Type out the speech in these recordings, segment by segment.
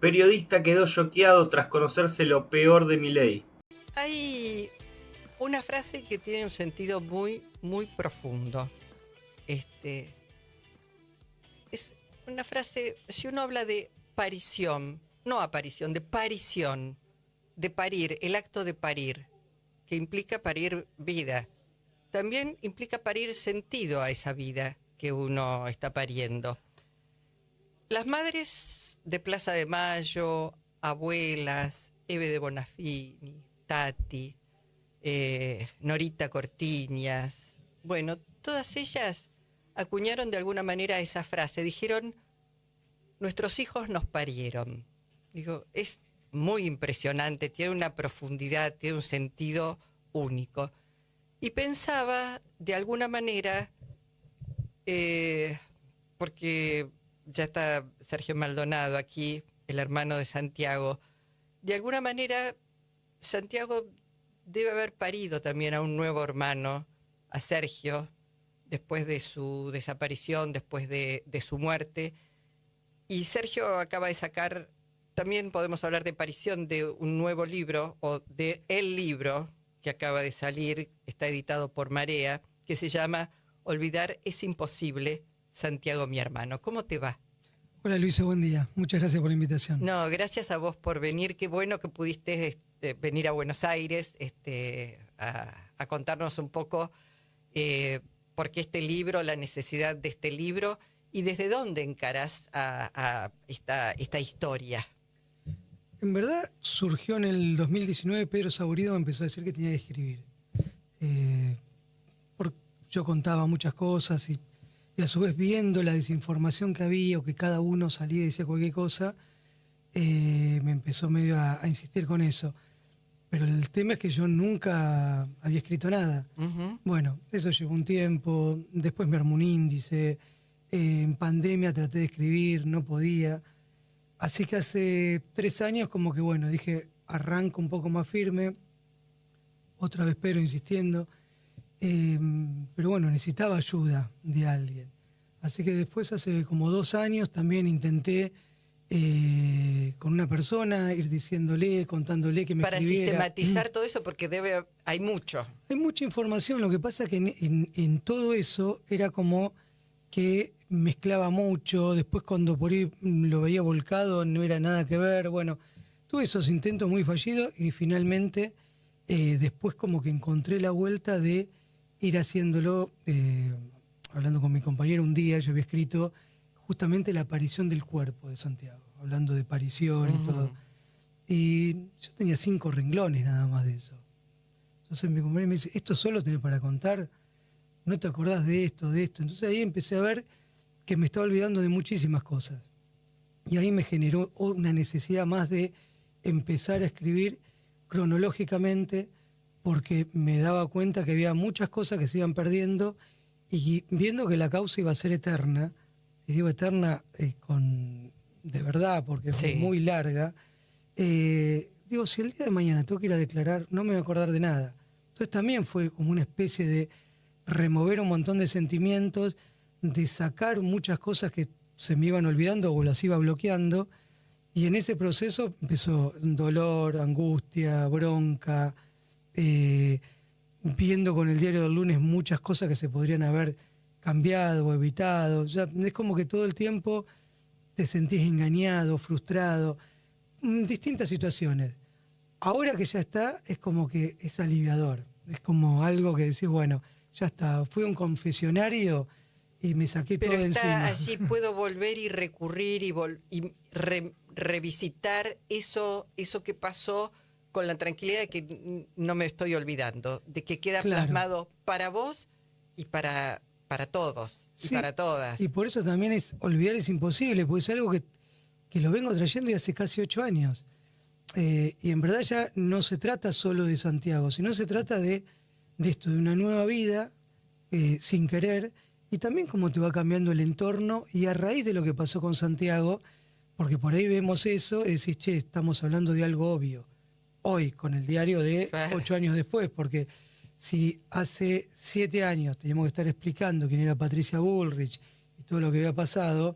Periodista quedó choqueado tras conocerse lo peor de Milei. Hay una frase que tiene un sentido muy, muy profundo. Es una frase, si uno habla de parición, no aparición, de parición, de parir, el acto de parir, que implica parir vida, también implica parir sentido a esa vida que uno está pariendo. Las madres de Plaza de Mayo, abuelas, Eve de Bonafini, Tati, Norita Cortiñas, bueno, todas ellas acuñaron de alguna manera esa frase, dijeron, nuestros hijos nos parieron. Digo, es muy impresionante, tiene una profundidad, tiene un sentido único. Y pensaba, de alguna manera, porque ya está Sergio Maldonado aquí, el hermano de Santiago, de alguna manera Santiago debe haber parido también a un nuevo hermano, a Sergio, después de su desaparición, después de su muerte. Y Sergio acaba de sacar, también podemos hablar de aparición de un nuevo libro, o de el libro que acaba de salir, está editado por Marea, que se llama Olvidar es imposible, Santiago mi hermano. ¿Cómo te va? Hola Luisa, buen día. Muchas gracias por la invitación. No, gracias a vos por venir. Qué bueno que pudiste venir a Buenos Aires a contarnos un poco por qué este libro, la necesidad de este libro y desde dónde encarás a esta historia. En verdad surgió en el 2019, Pedro Saborido me empezó a decir que tenía que escribir. Yo contaba muchas cosas y a su vez viendo la desinformación que había o que cada uno salía y decía cualquier cosa, me empezó medio a insistir con eso. Pero el tema es que yo nunca había escrito nada. Bueno, eso llevó un tiempo, después me armó un índice, en pandemia traté de escribir, no podía. Así que hace 3 años como que bueno, dije, arranco un poco más firme, otra vez Pedro insistiendo, pero bueno, necesitaba ayuda de alguien. Así que después hace como 2 años también intenté con una persona ir diciéndole, contándole que me escribiera. Para sistematizar todo eso, porque hay mucho. Hay mucha información, lo que pasa es que en todo eso era como que mezclaba mucho, después cuando por ahí lo veía volcado no era nada que ver, bueno, tuve esos intentos muy fallidos y finalmente después como que encontré la vuelta de ir haciéndolo, hablando con mi compañero un día, yo había escrito justamente la aparición del cuerpo de Santiago, hablando de aparición y todo, y yo tenía 5 renglones nada más de eso. Entonces mi compañero me dice, ¿esto solo tenés para contar? ¿No te acordás de esto, de esto? Entonces ahí empecé a ver que me estaba olvidando de muchísimas cosas. Y ahí me generó una necesidad más de empezar a escribir cronológicamente, porque me daba cuenta que había muchas cosas que se iban perdiendo y viendo que la causa iba a ser eterna, y digo eterna de verdad, porque Sí. es muy larga, digo, si el día de mañana tengo que ir a declarar, no me voy a acordar de nada. Entonces también fue como una especie de remover un montón de sentimientos, de sacar muchas cosas que se me iban olvidando o las iba bloqueando, y en ese proceso empezó dolor, angustia, bronca, viendo con el diario del lunes muchas cosas que se podrían haber cambiado o evitado. O sea, es como que todo el tiempo te sentís engañado, frustrado, distintas situaciones. Ahora que ya está, es como que es aliviador, es como algo que decís, bueno, ya está, fui a un confesionario y me saqué Pero todo de está encima. allí, puedo volver y recurrir y revisitar eso que pasó con la tranquilidad de que no me estoy olvidando, de que queda plasmado para vos y para todos y Sí, para todas. y por eso también olvidar es imposible, porque es algo que lo vengo trayendo y hace casi 8 años. Y en verdad ya no se trata solo de Santiago, sino se trata de esto, de una nueva vida, sin querer, y también cómo te va cambiando el entorno, y a raíz de lo que pasó con Santiago, porque por ahí vemos eso y decís, che, estamos hablando de algo obvio. Hoy, con el diario de 8 años después, porque si hace 7 años teníamos que estar explicando quién era Patricia Bullrich y todo lo que había pasado,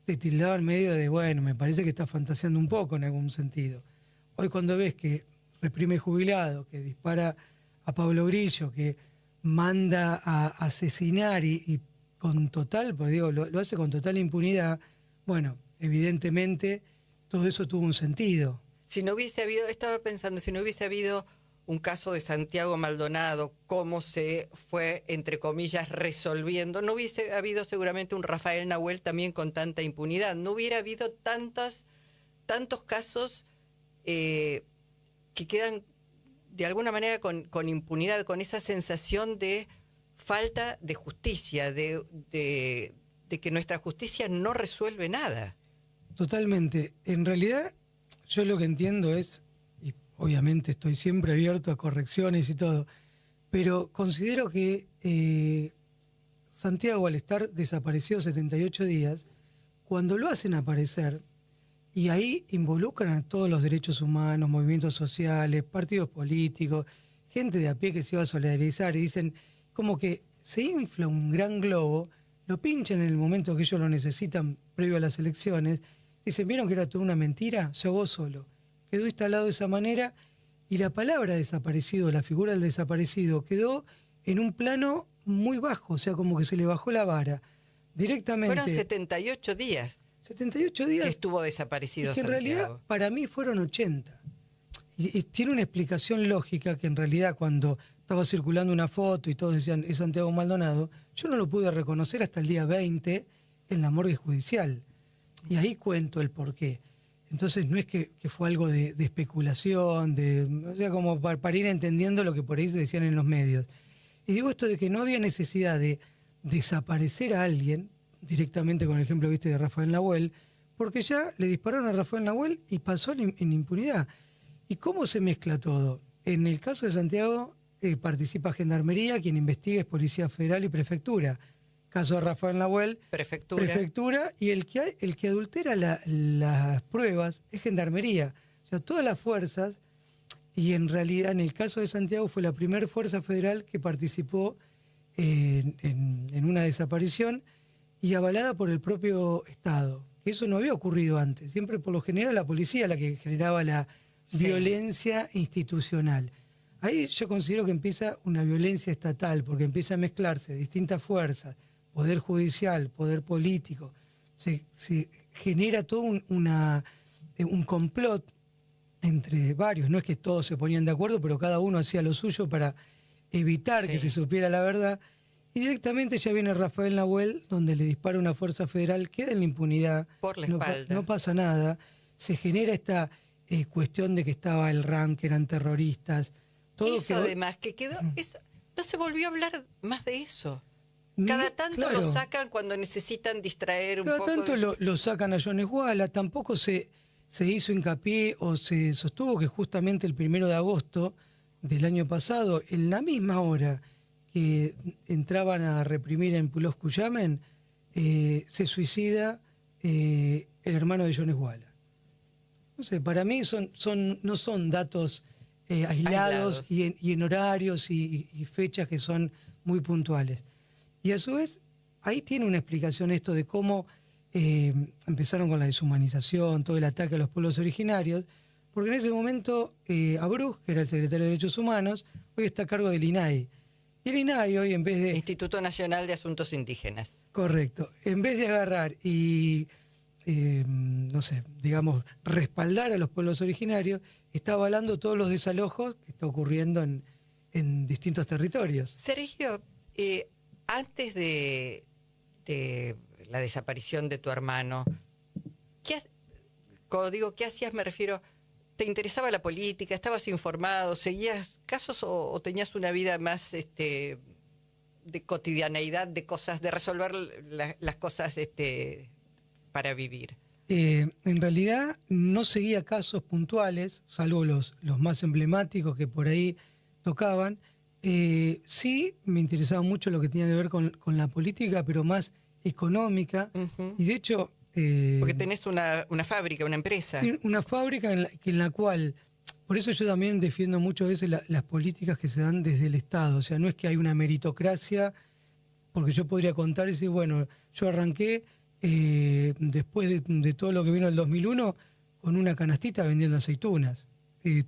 te tildaban medio de, bueno, me parece que estás fantaseando un poco en algún sentido. Hoy cuando ves que reprime jubilado, que dispara a Pablo Grillo, que manda a asesinar y con total, pues digo, lo hace con total impunidad, bueno, evidentemente todo eso tuvo un sentido. Si no hubiese habido, estaba pensando, si no hubiese habido un caso de Santiago Maldonado, cómo se fue, entre comillas, resolviendo, no hubiese habido seguramente un Rafael Nahuel también con tanta impunidad, no hubiera habido tantos casos que quedan de alguna manera con impunidad, con esa sensación de falta de justicia, de que nuestra justicia no resuelve nada. Totalmente. En realidad, yo lo que entiendo es, y obviamente estoy siempre abierto a correcciones y todo, pero considero que Santiago, al estar desaparecido 78 días, cuando lo hacen aparecer, y ahí involucran a todos los derechos humanos, movimientos sociales, partidos políticos, gente de a pie que se iba a solidarizar, y dicen como que se infla un gran globo, lo pinchan en el momento que ellos lo necesitan previo a las elecciones, dicen, ¿vieron que era toda una mentira? Se ahogó solo. Quedó instalado de esa manera y la palabra desaparecido, la figura del desaparecido, quedó en un plano muy bajo, o sea, como que se le bajó la vara. Directamente. Fueron 78 días. 78 días. Que estuvo desaparecido y que en Santiago. realidad para mí fueron 80. Y tiene una explicación lógica que en realidad cuando estaba circulando una foto y todos decían es Santiago Maldonado, yo no lo pude reconocer hasta el día 20 en la morgue judicial. Y ahí cuento el porqué. Entonces no es que fue algo de especulación, o sea, como para ir entendiendo lo que por ahí se decían en los medios. Y digo esto de que no había necesidad de desaparecer a alguien, directamente con el ejemplo viste de Rafael Nahuel, porque ya le dispararon a Rafael Nahuel y pasó en impunidad. ¿Y cómo se mezcla todo? En el caso de Santiago participa Gendarmería, quien investiga es Policía Federal y Prefectura. Caso de Rafael Nahuel, prefectura y el que adultera las pruebas es Gendarmería. O sea, todas las fuerzas, y en realidad en el caso de Santiago fue la primera fuerza federal que participó en una desaparición y avalada por el propio Estado. Que eso no había ocurrido antes. Siempre por lo general la policía la que generaba la violencia institucional. Ahí yo considero que empieza una violencia estatal, porque empieza a mezclarse distintas fuerzas, poder judicial, poder político, se genera todo un complot entre varios, no es que todos se ponían de acuerdo, pero cada uno hacía lo suyo para evitar que se supiera la verdad, y directamente ya viene Rafael Nahuel, donde le dispara una fuerza federal, queda en la impunidad, por la espalda. No pasa nada, se genera esta cuestión de que estaba el RAN, que eran terroristas, todo eso además, que quedó, eso, no se volvió a hablar más de eso. Cada tanto claro. lo sacan cuando necesitan distraer un poco. Cada tanto lo sacan a Jones Walla, tampoco se hizo hincapié o se sostuvo que justamente el 1 de agosto del año pasado, en la misma hora que entraban a reprimir en Pulos Cuyamen, se suicida el hermano de Jones Walla. No sé, para mí no son datos aislados. Y en horarios y fechas que son muy puntuales. Y a su vez, ahí tiene una explicación esto de cómo empezaron con la deshumanización, todo el ataque a los pueblos originarios, porque en ese momento Abruz, que era el secretario de Derechos Humanos, hoy está a cargo del INAI. Y el INAI hoy en vez de... Instituto Nacional de Asuntos Indígenas. Correcto. En vez de agarrar y, no sé, digamos, respaldar a los pueblos originarios, está avalando todos los desalojos que está ocurriendo en distintos territorios. Sergio, antes de la desaparición de tu hermano, cuando digo qué hacías me refiero, ¿te interesaba la política? ¿Estabas informado? ¿Seguías casos o tenías una vida más de cotidianeidad, de cosas, de resolver las cosas para vivir? En realidad no seguía casos puntuales, salvo los más emblemáticos que por ahí tocaban. Sí me interesaba mucho lo que tenía que ver con la política, pero más económica. Uh-huh. Y de hecho... porque tenés una fábrica, una empresa. Una fábrica en la cual... Por eso yo también defiendo muchas veces las políticas que se dan desde el Estado. O sea, no es que hay una meritocracia, porque yo podría contar y decir, bueno, yo arranqué después de todo lo que vino el 2001, con una canastita vendiendo aceitunas,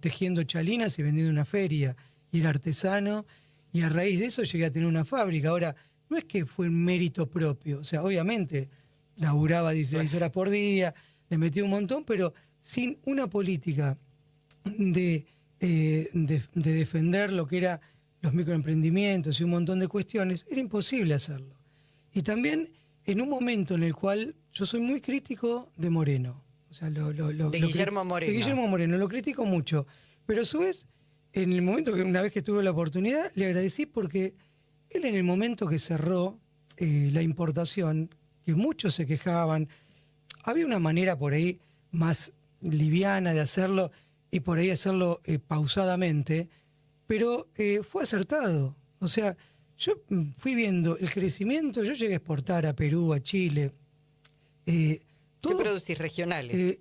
tejiendo chalinas y vendiendo una feria, y era artesano, y a raíz de eso llegué a tener una fábrica. Ahora, no es que fue un mérito propio, o sea, obviamente laburaba 16 horas por día, le metí un montón, pero sin una política de defender lo que eran los microemprendimientos y un montón de cuestiones, era imposible hacerlo. Y también en un momento en el cual yo soy muy crítico de Moreno. O sea, de Guillermo Moreno. De Guillermo Moreno, lo critico mucho. Pero a su vez, en el momento que una vez que tuve la oportunidad, le agradecí porque él en el momento que cerró la importación, que muchos se quejaban, había una manera por ahí más liviana de hacerlo y por ahí hacerlo pausadamente, pero fue acertado. O sea, yo fui viendo el crecimiento, yo llegué a exportar a Perú, a Chile. ¿Qué producís regionales?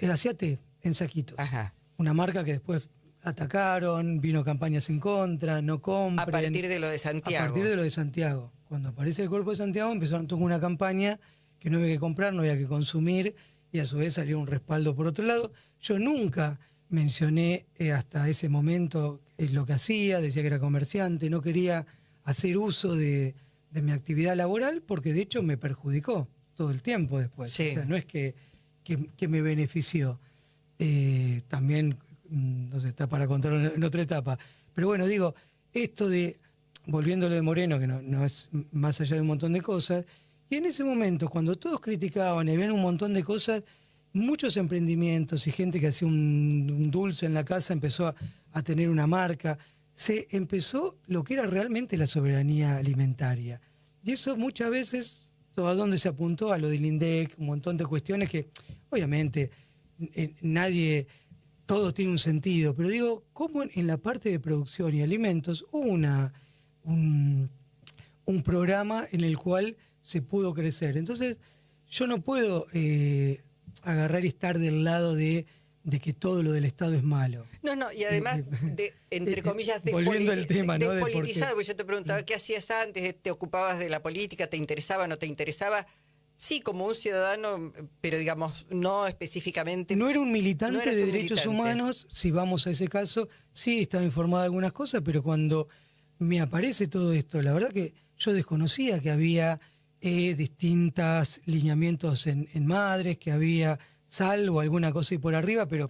Hacía té en saquitos. Ajá. Una marca que después atacaron, vino campañas en contra, no compren. A partir de lo de Santiago. A partir de lo de Santiago. Cuando aparece el Cuerpo de Santiago empezaron toda una campaña que no había que comprar, no había que consumir, y a su vez salió un respaldo por otro lado. Yo nunca mencioné hasta ese momento lo que hacía, decía que era comerciante, no quería hacer uso de mi actividad laboral porque de hecho me perjudicó todo el tiempo después. Sí. O sea, no es que me benefició. También, no sé, está para contar en otra etapa. Pero bueno, digo, esto de, volviendo a lo de Moreno, que no es más allá de un montón de cosas, y en ese momento, cuando todos criticaban y habían un montón de cosas, muchos emprendimientos y gente que hacía un dulce en la casa empezó a tener una marca, se empezó lo que era realmente la soberanía alimentaria. Y eso muchas veces, ¿a dónde se apuntó? A lo del INDEC, un montón de cuestiones que, obviamente, todo tiene un sentido, pero digo, ¿cómo en la parte de producción y alimentos hubo un programa en el cual se pudo crecer? Entonces, yo no puedo agarrar y estar del lado de que todo lo del Estado es malo. No, y además, entre comillas, volviendo al tema, ¿no? Despolitizado, porque yo te preguntaba qué hacías antes, te ocupabas de la política, te interesaba, no te interesaba. Sí, como un ciudadano, pero digamos, no específicamente. No era un militante de derechos humanos, si vamos a ese caso, sí estaba informado de algunas cosas, pero cuando me aparece todo esto, la verdad que yo desconocía que había distintos lineamientos en madres, que había salvo alguna cosa y por arriba, pero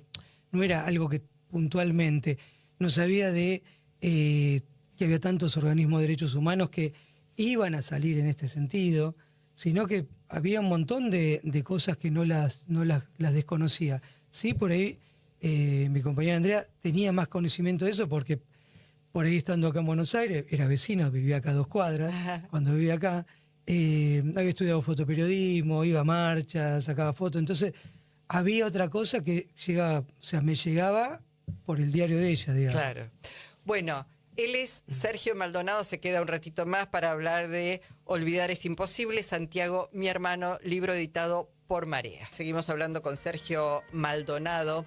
no era algo que puntualmente. No sabía de que había tantos organismos de derechos humanos que iban a salir en este sentido, sino que había un montón de cosas que no las desconocía. Sí, por ahí mi compañera Andrea tenía más conocimiento de eso porque por ahí estando acá en Buenos Aires, era vecino, vivía acá a 2 cuadras, Ajá. cuando vivía acá, había estudiado fotoperiodismo, iba a marchas, sacaba fotos, entonces había otra cosa que llegaba, o sea, me llegaba por el diario de ella, digamos. Claro. Bueno, él es Sergio Maldonado, se queda un ratito más para hablar de Olvidar es imposible, Santiago, mi hermano, libro editado por Marea. Seguimos hablando con Sergio Maldonado.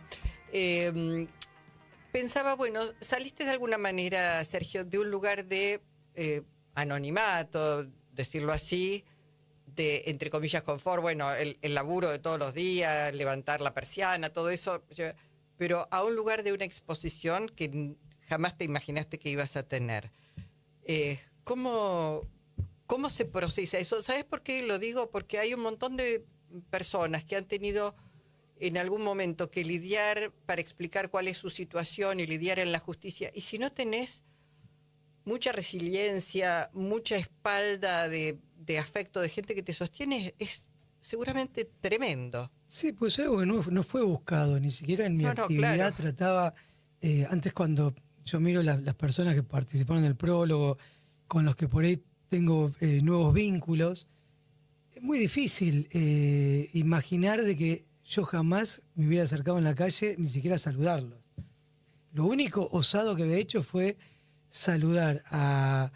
Pensaba, bueno, saliste de alguna manera, Sergio, de un lugar de anonimato, decirlo así, de, entre comillas, confort, bueno, el laburo de todos los días, levantar la persiana, todo eso, pero a un lugar de una exposición que jamás te imaginaste que ibas a tener. ¿Cómo se procesa eso? ¿Sabes por qué lo digo? Porque hay un montón de personas que han tenido en algún momento que lidiar para explicar cuál es su situación y lidiar en la justicia. Y si no tenés mucha resiliencia, mucha espalda de afecto de gente que te sostiene, es seguramente tremendo. Sí, pues algo que no fue buscado, ni siquiera en mi actividad claro. trataba, antes cuando yo miro las personas que participaron en el prólogo, con los que por ahí tengo nuevos vínculos, es muy difícil imaginar de que yo jamás me hubiera acercado en la calle ni siquiera a saludarlos. Lo único osado que había hecho fue saludar a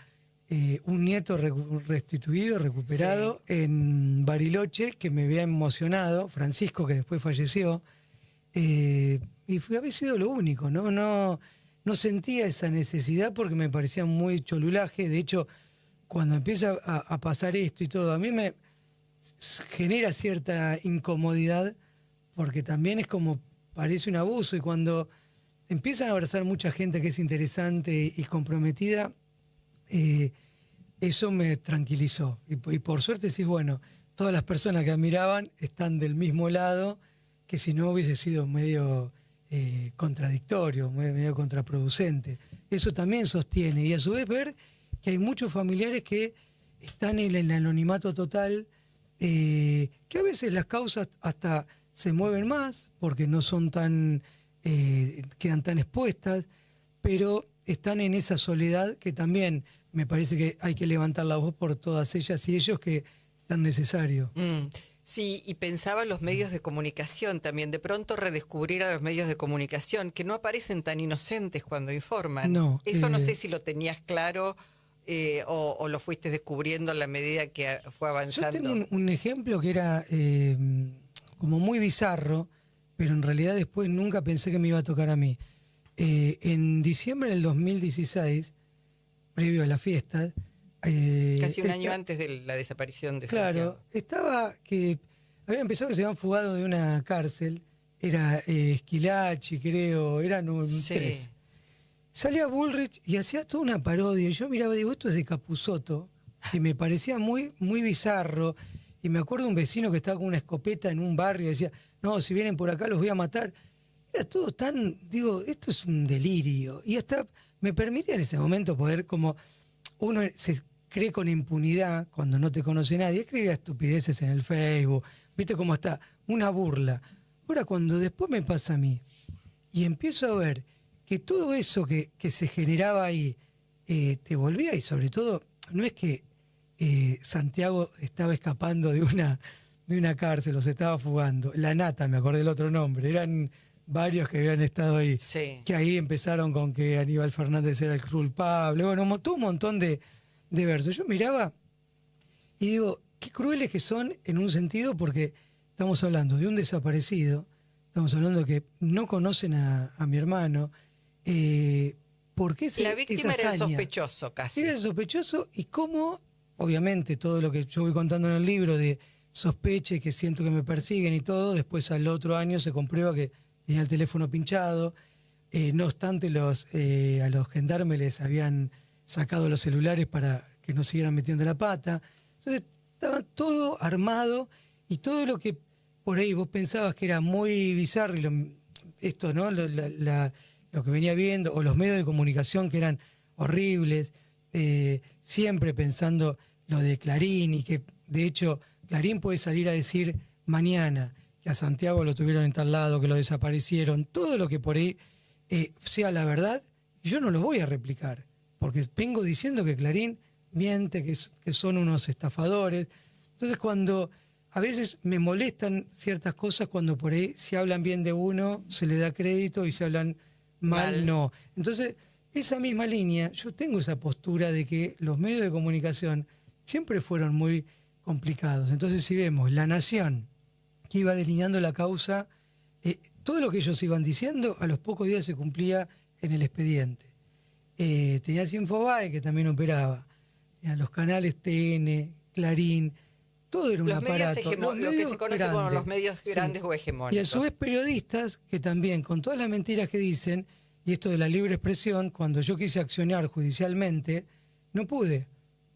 un nieto restituido, recuperado, sí, en Bariloche, que me había emocionado, Francisco, que después falleció, y había sido lo único, no sentía esa necesidad porque me parecía muy cholulaje. De hecho, cuando empieza a pasar esto y todo, a mí genera cierta incomodidad porque también es como, parece un abuso y cuando empiezan a abrazar mucha gente que es interesante y comprometida, eso me tranquilizó. Y por suerte sí, bueno, todas las personas que admiraban están del mismo lado, que si no hubiese sido medio contradictorio, medio contraproducente. Eso también sostiene. Y a su vez ver que hay muchos familiares que están en el anonimato total, que a veces las causas hasta se mueven más, porque no son tan, quedan tan expuestas, pero están en esa soledad que también me parece que hay que levantar la voz por todas ellas y ellos que tan necesario. Sí, y pensaba en los medios de comunicación también, de pronto redescubrir a los medios de comunicación, que no aparecen tan inocentes cuando informan. No, Eso no sé si lo tenías claro o lo fuiste descubriendo a la medida que fue Yo avanzando. tengo un ejemplo que era como muy bizarro, pero en realidad después nunca pensé que me iba a tocar a mí. En diciembre del 2016, previo a la fiesta, Casi un año antes de la desaparición de claro, Santiago. estaba que había empezado que se habían fugado de una cárcel, era Esquilachi, creo, eran Sí. 3. Salía Bullrich y hacía toda una parodia. Y yo miraba y digo, esto es de Capusotto, y me parecía muy, muy bizarro. Y me acuerdo un vecino que estaba con una escopeta en un barrio y decía, no, si vienen por acá los voy a matar. Era todo tan, digo, esto es un delirio. Y hasta me permitía en ese momento poder como, uno se cree con impunidad cuando no te conoce nadie, escribía estupideces en el Facebook, viste cómo está, una burla. Ahora cuando después me pasa a mí y empiezo a ver que todo eso que se generaba ahí te volvía y sobre todo no es que Santiago estaba escapando de una cárcel o se estaba fugando, La Nata, me acordé del otro nombre, eran varios que habían estado ahí, Sí. que ahí empezaron con que Aníbal Fernández era el culpable, bueno, todo un montón de versos. Yo miraba y digo, qué crueles que son en un sentido porque estamos hablando de un desaparecido, estamos hablando que no conocen a mi hermano, porque La víctima era el sospechoso casi. era el sospechoso y cómo, obviamente, todo lo que yo voy contando en el libro de sospeche, que siento que me persiguen y todo, después al otro año se comprueba que tenía el teléfono pinchado. No obstante, a los gendarmes les habían sacado los celulares para que no siguieran metiendo la pata. Entonces, estaba todo armado y todo lo que por ahí vos pensabas que era muy bizarro, y esto, ¿no? Lo que venía viendo, o los medios de comunicación que eran horribles, siempre pensando lo de Clarín, y que de hecho Clarín puede salir a decir mañana que a Santiago lo tuvieron en tal lado, que lo desaparecieron, todo lo que por ahí sea la verdad, yo no lo voy a replicar, porque vengo diciendo que Clarín miente, que son unos estafadores. Entonces cuando a veces me molestan ciertas cosas, cuando por ahí si hablan bien de uno se le da crédito y si hablan mal no. Entonces esa misma línea, yo tengo esa postura de que los medios de comunicación siempre fueron muy complicados. Entonces si vemos La Nación, que iba delineando la causa, todo lo que ellos iban diciendo a los pocos días se cumplía en el expediente. Tenías Infobae, que también operaba. Tenías los canales TN, Clarín, todo era un aparato. Lo que se conoce como los medios grandes o hegemónicos. Y a su vez periodistas que también, con todas las mentiras que dicen, y esto de la libre expresión, cuando yo quise accionar judicialmente, no pude,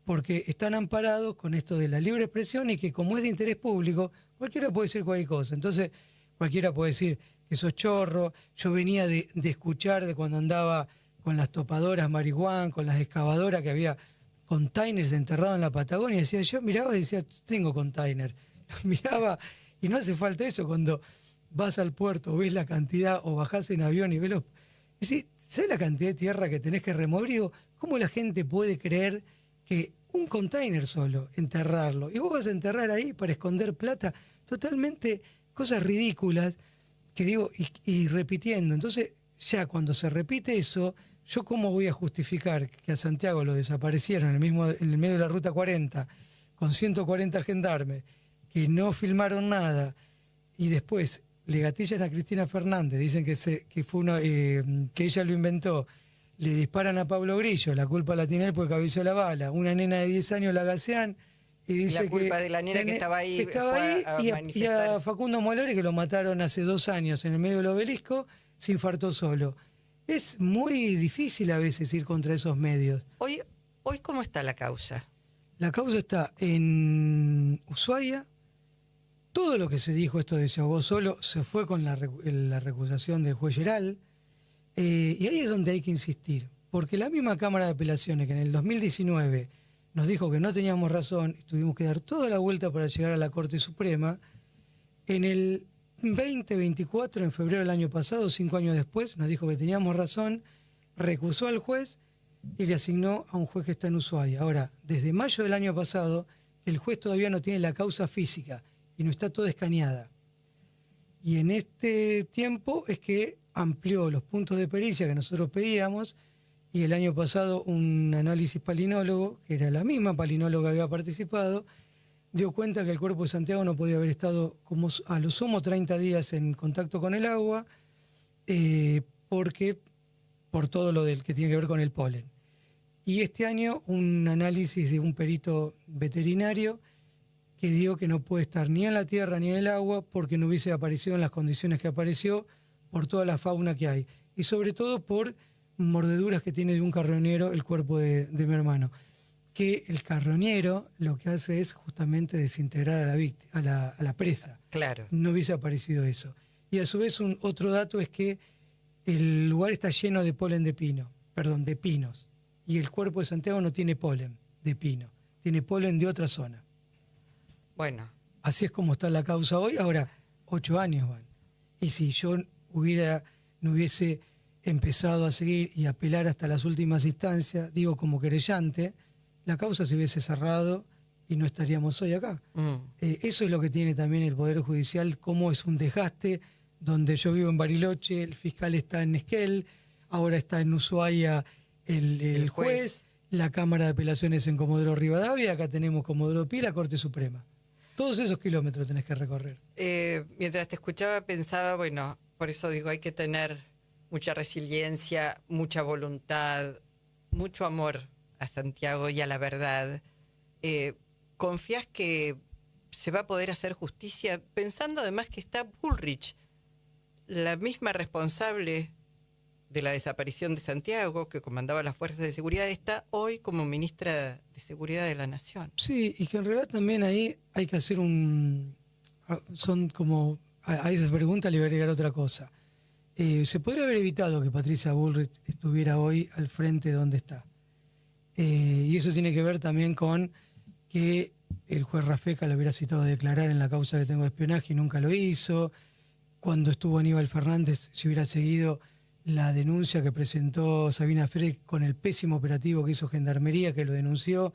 porque están amparados con esto de la libre expresión y que como es de interés público, cualquiera puede decir cualquier cosa. Entonces, cualquiera puede decir que sos chorro. Yo venía de escuchar de cuando andaba con las topadoras marihuana, con las excavadoras, que había containers enterrados en la Patagonia. Decía, yo miraba y decía, tengo container. Miraba, y no hace falta eso cuando vas al puerto, ves la cantidad, o bajás en avión y ves los... Es decir, ¿sabes la cantidad de tierra que tenés que remover? Y digo, ¿cómo la gente puede creer que un container solo, enterrarlo, y vos vas a enterrar ahí para esconder plata? Totalmente cosas ridículas que digo, y repitiendo. Entonces, ya cuando se repite eso, ¿yo cómo voy a justificar que a Santiago lo desaparecieron en el medio de la Ruta 40, con 140 gendarmes, que no filmaron nada, y después le gatillan a Cristina Fernández, dicen que fue que ella lo inventó, le disparan a Pablo Grillo, la culpa la tiene él porque cabeceó la bala, una nena de 10 años la gasean, Y dice La culpa que de la nena que estaba ahí, estaba fue ahí a y a manifestarse. Facundo Molari, que lo mataron hace 2 años en el medio del obelisco, se infartó solo. Es muy difícil a veces ir contra esos medios. Hoy ¿cómo está la causa? La causa está en Ushuaia. Todo lo que se dijo, esto de se ahogó solo, se fue con la recusación del juez Geral. Y ahí es donde hay que insistir. Porque la misma Cámara de Apelaciones, que en el 2019 nos dijo que no teníamos razón, y tuvimos que dar toda la vuelta para llegar a la Corte Suprema, en el 2024, en febrero del año pasado, 5 años después, nos dijo que teníamos razón, recusó al juez y le asignó a un juez que está en Ushuaia. Ahora, desde mayo del año pasado, el juez todavía no tiene la causa física y no está toda escaneada. Y en este tiempo es que amplió los puntos de pericia que nosotros pedíamos, y el año pasado un análisis palinólogo, que era la misma palinóloga que había participado, dio cuenta que el cuerpo de Santiago no podía haber estado como a lo sumo 30 días en contacto con el agua, porque por todo lo del que tiene que ver con el polen. Y este año un análisis de un perito veterinario que dio que no puede estar ni en la tierra ni en el agua porque no hubiese aparecido en las condiciones que apareció por toda la fauna que hay. Y sobre todo por mordeduras que tiene de un carroñero el cuerpo de mi hermano. Que el carroñero lo que hace es justamente desintegrar a la víctima, a la presa. Claro. No hubiese aparecido eso. Y a su vez otro dato es que el lugar está lleno de polen de pinos. Y el cuerpo de Santiago no tiene polen de pino, tiene polen de otra zona. Bueno, Así es como está la causa hoy. Ahora, 8 años van. Y si yo no hubiese empezado a seguir y apelar hasta las últimas instancias, digo como querellante, la causa se hubiese cerrado y no estaríamos hoy acá. Eso es lo que tiene también el Poder Judicial, cómo es un desgaste, donde yo vivo en Bariloche, el fiscal está en Esquel, ahora está en Ushuaia el juez, la Cámara de Apelaciones en Comodoro Rivadavia, acá tenemos Comodoro Pi, la Corte Suprema. Todos esos kilómetros tenés que recorrer. mientras te escuchaba pensaba, bueno, por eso digo, hay que tener mucha resiliencia, mucha voluntad, mucho amor a Santiago y a la verdad. ¿Confías que se va a poder hacer justicia? Pensando además que está Bullrich, la misma responsable de la desaparición de Santiago, que comandaba las fuerzas de seguridad, está hoy como ministra de Seguridad de la Nación. Sí, y que en realidad también ahí hay que hacer son como, a esa pregunta le voy a agregar otra cosa. Se podría haber evitado que Patricia Bullrich estuviera hoy al frente de donde está. Y eso tiene que ver también con que el juez Rafeca lo hubiera citado a declarar en la causa que tengo de espionaje y nunca lo hizo. Cuando estuvo Aníbal Fernández, se hubiera seguido la denuncia que presentó Sabina Frey con el pésimo operativo que hizo Gendarmería, que lo denunció,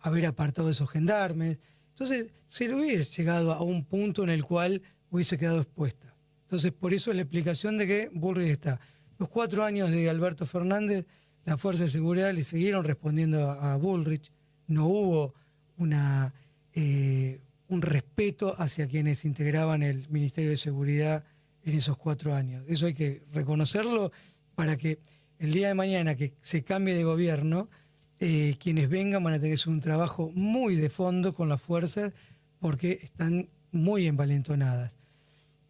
haber apartado a esos gendarmes. Entonces, se le hubiese llegado a un punto en el cual hubiese quedado expuesta. Entonces, por eso es la explicación de que Bullrich está. Los 4 años de Alberto Fernández, las fuerzas de seguridad le siguieron respondiendo a Bullrich. No hubo un respeto hacia quienes integraban el Ministerio de Seguridad en esos 4 años. Eso hay que reconocerlo para que el día de mañana que se cambie de gobierno, quienes vengan van a tener que hacer un trabajo muy de fondo con las fuerzas porque están muy envalentonadas.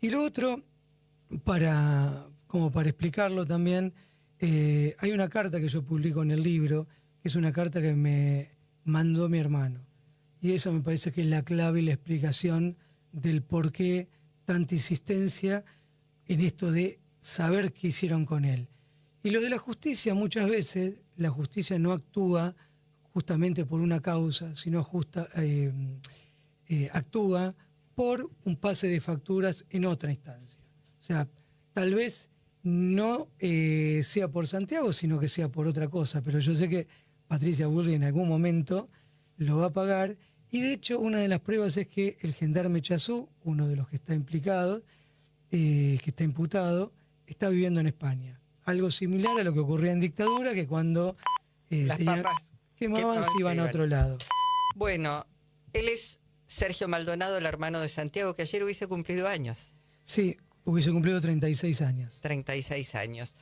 Y lo otro, como para explicarlo también, hay una carta que yo publico en el libro, que es una carta que me mandó mi hermano. Y eso me parece que es la clave y la explicación del por qué tanta insistencia en esto de saber qué hicieron con él. Y lo de la justicia, muchas veces la justicia no actúa justamente por una causa, sino actúa por un pase de facturas en otra instancia. O sea, tal vez no sea por Santiago, sino que sea por otra cosa, pero yo sé que Patricia Bullrich en algún momento lo va a pagar, y de hecho una de las pruebas es que el gendarme Chazú, uno de los que está implicado, que está imputado, está viviendo en España. Algo similar a lo que ocurría en dictadura, que cuando Las papas quemaban se iban a otro lado. Bueno, él es Sergio Maldonado, el hermano de Santiago, que ayer hubiese cumplido años. Sí, hubiese cumplido 36 años. 36 años.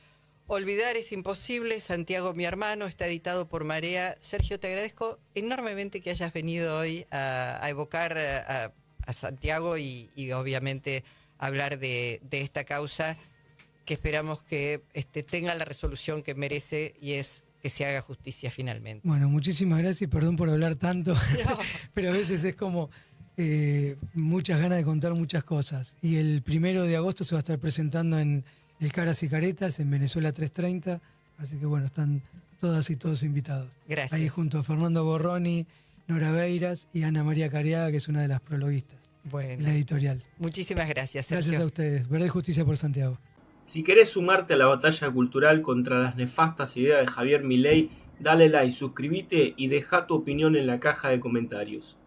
Olvidar es imposible, Santiago mi hermano, está editado por Marea. Sergio, te agradezco enormemente que hayas venido hoy a evocar a Santiago y obviamente hablar de esta causa que esperamos que tenga la resolución que merece y es que se haga justicia finalmente. Bueno, muchísimas gracias y perdón por hablar tanto, No. pero a veces es como muchas ganas de contar muchas cosas. Y el 1 de agosto se va a estar presentando en el Caras y Caretas, en Venezuela 330, así que bueno, están todas y todos invitados. Gracias. Ahí junto a Fernando Borroni, Nora Beiras y Ana María Cariaga, que es una de las prologuistas en Bueno, la editorial. muchísimas gracias, Sergio. Gracias a ustedes. Verdad y justicia por Santiago. Si querés sumarte a la batalla cultural contra las nefastas ideas de Javier Milei, dale like, suscríbete y deja tu opinión en la caja de comentarios.